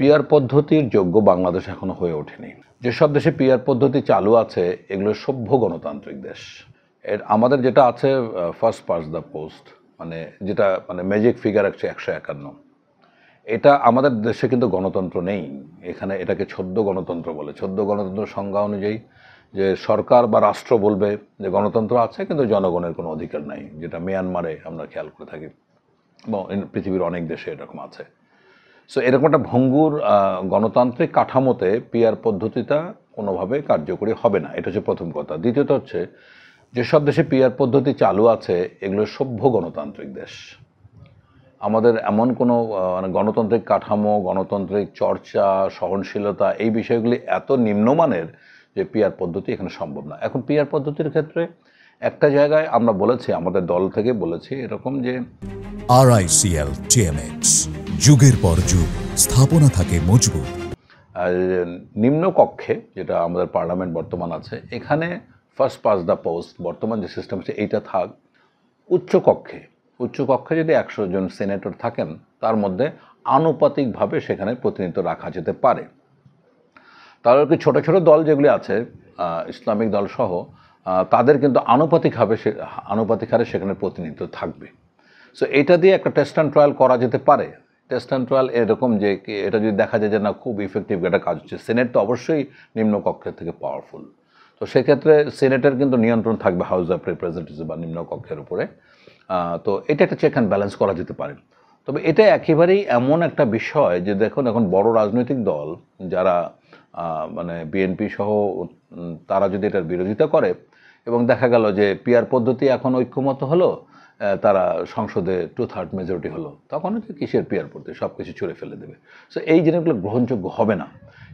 PR পদ্ধতির যোগ্য বাংলাদেশ এখনো হয়ে ওঠেনি। যেসব দেশে পিআর পদ্ধতি চালু আছে এগুলো সভ্য গণতান্ত্রিক দেশ। আমাদের যেটা আছে ফার্স্ট পাস্ট দ্য পোস্ট, যেটা ম্যাজিক ফিগার 151। এটা আমাদের দেশে কিন্তু গণতন্ত্র নেই। এখানে এটাকে ছদ্ম গণতন্ত্র বলে। ছদ্ম গণতন্ত্র সংজ্ঞা অনুযায়ী যে সরকার বা রাষ্ট্র বলবে যে গণতন্ত্র আছে কিন্তু জনগণের কোনো অধিকার নাই, যেটা মিয়ানমারে আমরা খেয়াল করে থাকি এবং পৃথিবীর অনেক দেশে এরকম আছে। সো এরকম একটা ভঙ্গুর গণতান্ত্রিক কাঠামোতে পিআর পদ্ধতিটা কোনোভাবে কার্যকরী হবে না। এটা হচ্ছে প্রথম কথা। দ্বিতীয়ত হচ্ছে যেসব দেশে পিআর পদ্ধতি চালু আছে এগুলো সভ্য গণতান্ত্রিক দেশ। আমাদের এমন কোনো গণতান্ত্রিক কাঠামো, গণতান্ত্রিক চর্চা, সহনশীলতা এই বিষয়গুলি এত নিম্নমানের যে পিআর পদ্ধতি এখানে সম্ভব না। এখন পিআর পদ্ধতির ক্ষেত্রে একটা জায়গায় আমরা বলেছি, আমাদের দল থেকে বলেছি এরকম যে RICL TMX যুগের পর যুগ স্থাপনা থাকে মজবুত। নিম্ন কক্ষে যেটা আমাদের পার্লামেন্ট বর্তমান আছে এখানে ফার্স্ট পাস দ্য পোস্ট বর্তমান যে সিস্টেম আছে এইটা থাক। উচ্চ কক্ষে যদি 100 জন সেনেটর থাকেন তার মধ্যে আনুপাতিকভাবে সেখানে প্রতিনিধিত্ব রাখা যেতে পারে। তাহলে কি ছোট ছোট দল যেগুলি আছে ইসলামিক দল সহ তাদের কিন্তু আনুপাতিক হারে সেখানে প্রতিনিধিত্ব থাকবে। সো এটা দিয়ে একটা টেস্ট অ্যান্ড ট্রায়াল করা যেতে পারে। টেস্ট অ্যান্ড ট্রায়াল এরকম যে এটা যদি দেখা যায় যে না খুব ইফেক্টিভ একটা কাজ হচ্ছে, সেনেট তো অবশ্যই নিম্ন কক্ষের থেকে পাওয়ারফুল, তো সেক্ষেত্রে সেনেটের কিন্তু নিয়ন্ত্রণ থাকবে হাউস অফ রিপ্রেজেন্টেটিভ বা নিম্ন কক্ষের উপরে। তো এটা একটা চেক অ্যান্ড ব্যালেন্স করা যেতে পারে। তবে এটা একেবারেই এমন একটা বিষয় যে দেখুন এখন বড় রাজনৈতিক দল যারা বিএনপি সহ তারা যদি এটার বিরোধিতা করে এবং দেখা গেল যে পিআর পদ্ধতি এখন ঐক্যমত হলো, তারা সংসদে 2/3 মেজরিটি হলো, তখন হচ্ছে কিসের পিআর পদ্ধতি, সব কিছু ছুঁড়ে ফেলে দেবে। সো এই জিনিসগুলো গ্রহণযোগ্য হবে না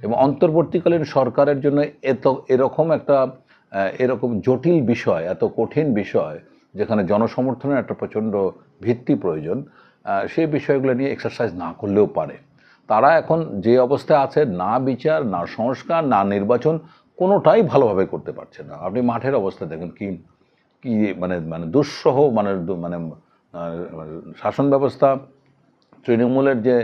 এবং অন্তর্বর্তীকালীন সরকারের জন্য এরকম জটিল বিষয়, এত কঠিন বিষয় যেখানে জনসমর্থনের একটা প্রচণ্ড ভিত্তি প্রয়োজন, সেই বিষয়গুলো নিয়ে এক্সারসাইজ না করলেও পারে। তারা এখন যে অবস্থায় আছে, না বিচার, না সংস্কার, না নির্বাচন, কোনোটাই ভালোভাবে করতে পারছে না। আপনি মাঠের অবস্থা দেখেন কি দুঃসহ শাসন ব্যবস্থা, তৃণমূলের যে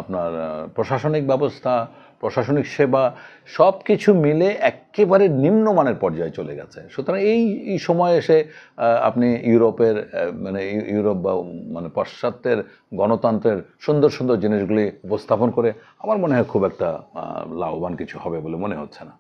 আপনার প্রশাসনিক ব্যবস্থা, প্রশাসনিক সেবা সব কিছু মিলে একেবারে নিম্নমানের পর্যায়ে চলে গেছে। সুতরাং এই সময় এসে আপনি ইউরোপ বা পাশ্চাত্যের গণতন্ত্রের সুন্দর সুন্দর জিনিসগুলি উপস্থাপন করে আমার মনে হয় খুব একটা লাভবান কিছু হবে বলে মনে হচ্ছে না।